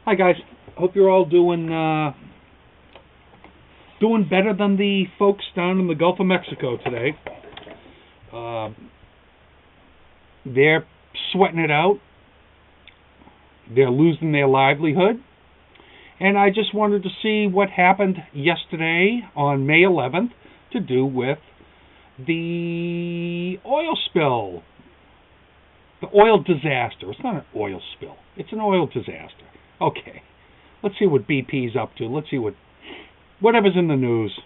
Hi guys, hope you're all doing better than the folks down in the Gulf of Mexico today. They're sweating it out. They're losing their livelihood. And I just wanted to see what happened yesterday on May 11th to do with the oil spill. The oil disaster. It's not an oil spill. It's an oil disaster. Okay. Let's see what BP's up to. Let's see whatever's in the news.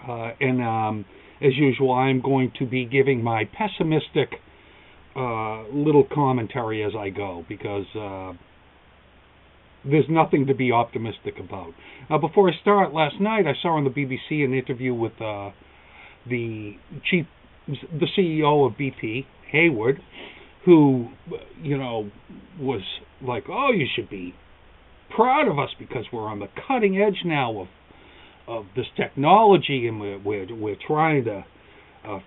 And as usual, I'm going to be giving my pessimistic little commentary as I go, because there's nothing to be optimistic about. Before I start, last night I saw on the BBC an interview with the CEO of BP, Hayward, who, was like, "Oh, you should be proud of us because we're on the cutting edge now of this technology, and we're trying to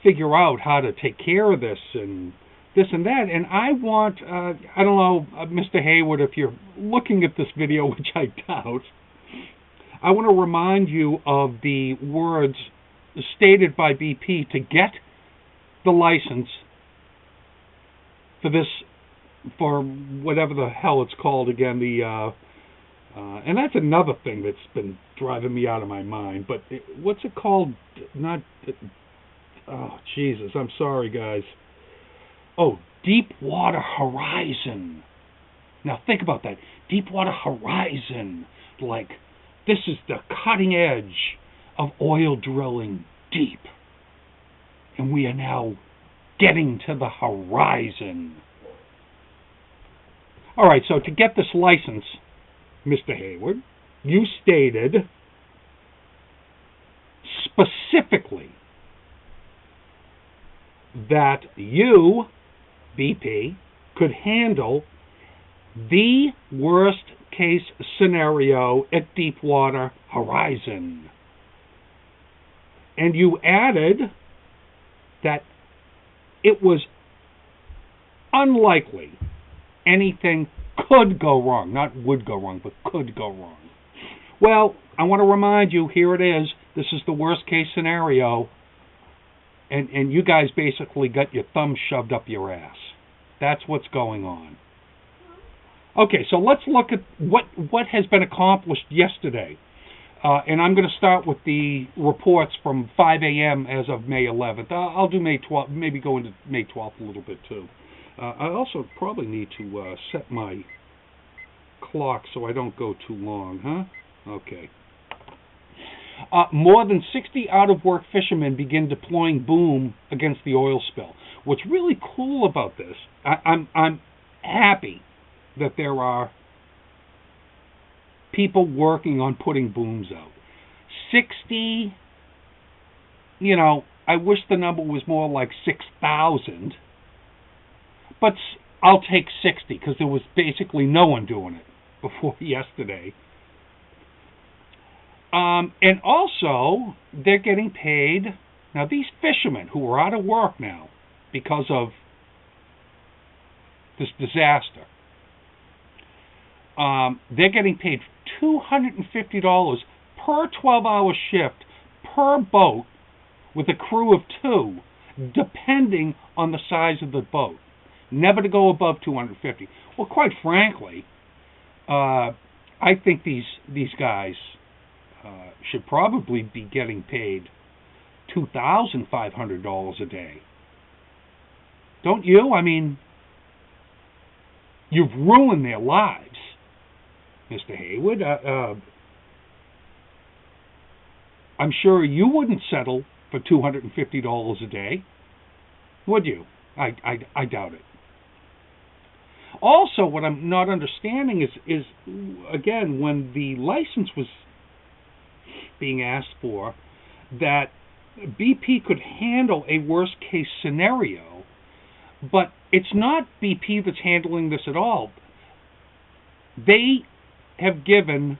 figure out how to take care of this and this and that." And I want, I don't know, Mr. Hayward, if you're looking at this video, which I doubt, I want to remind you of the words stated by BP to get the license for this, for whatever the hell it's called again, and that's another thing that's been driving me out of my mind. But what's it called? Oh, Jesus, I'm sorry, guys. Oh, Deepwater Horizon. Now think about that. Deepwater Horizon. Like, this is the cutting edge of oil drilling deep. And we are now getting to the horizon. All right, so to get this license, Mr. Hayward, you stated specifically that you, BP, could handle the worst case scenario at Deepwater Horizon. And you added that it was unlikely anything could go wrong. Not would go wrong, but could go wrong. Well, I want to remind you, here it is. This is the worst case scenario. And you guys basically got your thumb shoved up your ass. That's what's going on. Okay, so let's look at what has been accomplished yesterday. And I'm going to start with the reports from 5 a.m. as of May 11th. I'll do May 12th, maybe go into May 12th a little bit too. I also probably need to set my clock so I don't go too long, huh? Okay. More than 60 out-of-work fishermen begin deploying boom against the oil spill. What's really cool about this, I'm happy that there are people working on putting booms out. 60, I wish the number was more like 6,000, but I'll take 60 because there was basically no one doing it before yesterday. And also, they're getting paid. Now, these fishermen who are out of work now because of this disaster, they're getting paid $250 per 12-hour shift per boat with a crew of 2, depending on the size of the boat. Never to go above $250. Well, quite frankly, I think these guys should probably be getting paid $2,500 a day. Don't you? I mean, you've ruined their lives, Mr. Hayward. I'm sure you wouldn't settle for $250 a day, would you? I doubt it. Also, what I'm not understanding is again, when the license was being asked for, that BP could handle a worst-case scenario, but it's not BP that's handling this at all. They have given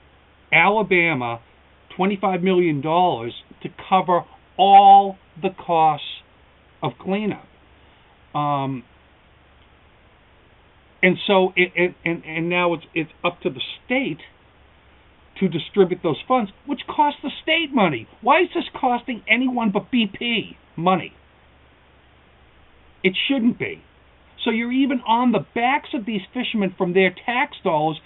Alabama $25 million to cover all the costs of cleanup. And And so and now it's up to the state to distribute those funds, which costs the state money. Why is this costing anyone but BP money? It shouldn't be. So you're even on the backs of these fishermen from their tax dollars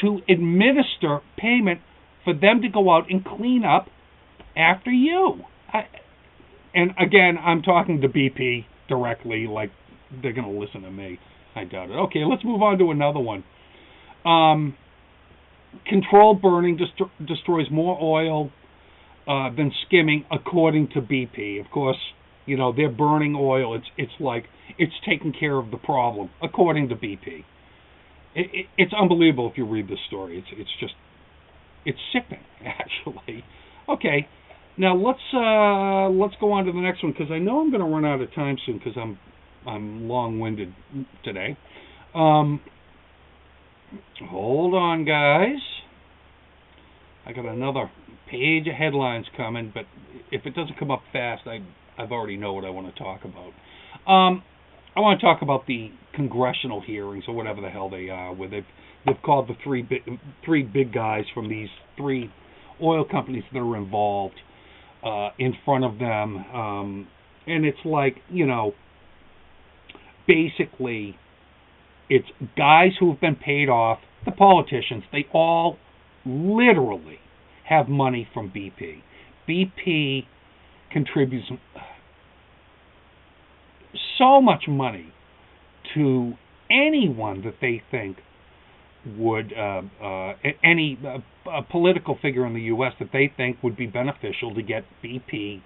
to administer payment for them to go out and clean up after you. And again, I'm talking to BP directly, like they're going to listen to me. I doubt it. Okay, let's move on to another one. Controlled burning destroys more oil than skimming, according to BP. Of course, you know, they're burning oil. It's like it's taking care of the problem, according to BP. It's unbelievable if you read this story. It's sickening, actually. Okay, now let's go on to the next one, because I know I'm going to run out of time soon, because I'm long-winded today. Hold on, guys. I got another page of headlines coming, but if it doesn't come up fast, I've already know what I want to talk about. I want to talk about the congressional hearings, or whatever the hell they are, where they've called the three big guys from these three oil companies that are involved in front of them, and it's like, you know, basically, it's guys who have been paid off, the politicians. They all literally have money from BP. BP contributes so much money to anyone that they think would, any political figure in the U.S. that they think would be beneficial to get BP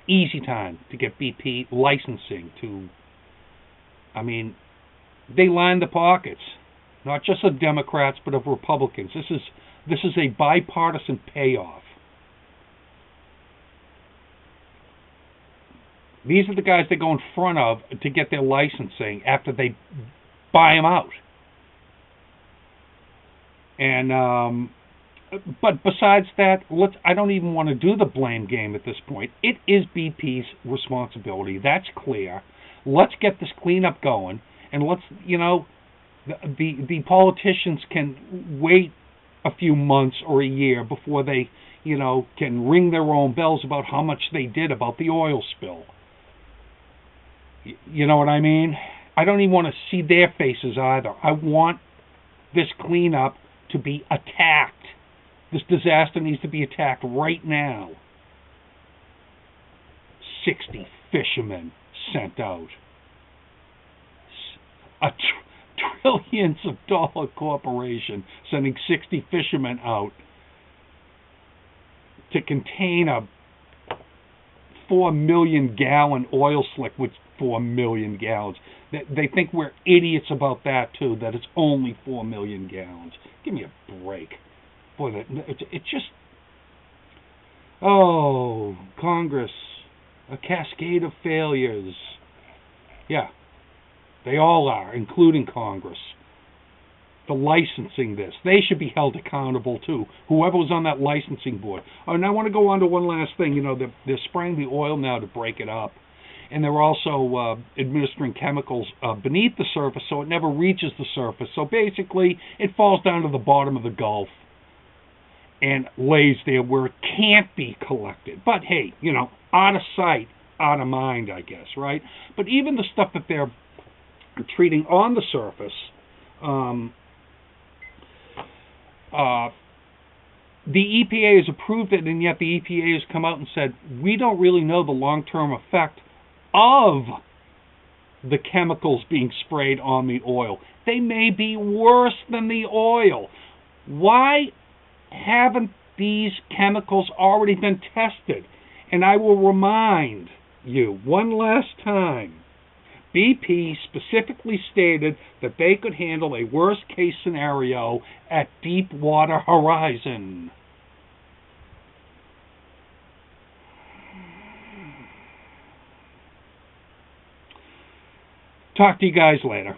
easy time, to get BP licensing, to, I mean, they line the pockets, not just of Democrats, but of Republicans. This is a bipartisan payoff. These are the guys they go in front of to get their licensing after they buy them out. And but besides that, I don't even want to do the blame game at this point. It is BP's responsibility. That's clear. Let's get this cleanup going, and let's, you know, the politicians can wait a few months or a year before they, you know, can ring their own bells about how much they did about the oil spill. You know what I mean? I don't even want to see their faces either. I want this cleanup to be attacked. This disaster needs to be attacked right now. 60 fishermen sent out. A trillions of dollar corporation sending 60 fishermen out to contain a 4 million gallon oil slick with 4 million gallons. They think we're idiots about that too, that it's only 4 million gallons. Give me a break. Boy, it just... Oh, Congress. A cascade of failures. Yeah. They all are, including Congress. The licensing this. They should be held accountable too. Whoever was on that licensing board. Oh, and I want to go on to one last thing. You know, they're spraying the oil now to break it up. And they're also administering chemicals beneath the surface so it never reaches the surface. So basically, it falls down to the bottom of the Gulf and lays there where it can't be collected. But hey, you know, out of sight, out of mind, I guess, right? But even the stuff that they're treating on the surface, the EPA has approved it, and yet the EPA has come out and said, we don't really know the long-term effect of the chemicals being sprayed on the oil. They may be worse than the oil. Why haven't these chemicals already been tested? And I will remind you one last time, BP specifically stated that they could handle a worst-case scenario at Deepwater Horizon. Talk to you guys later.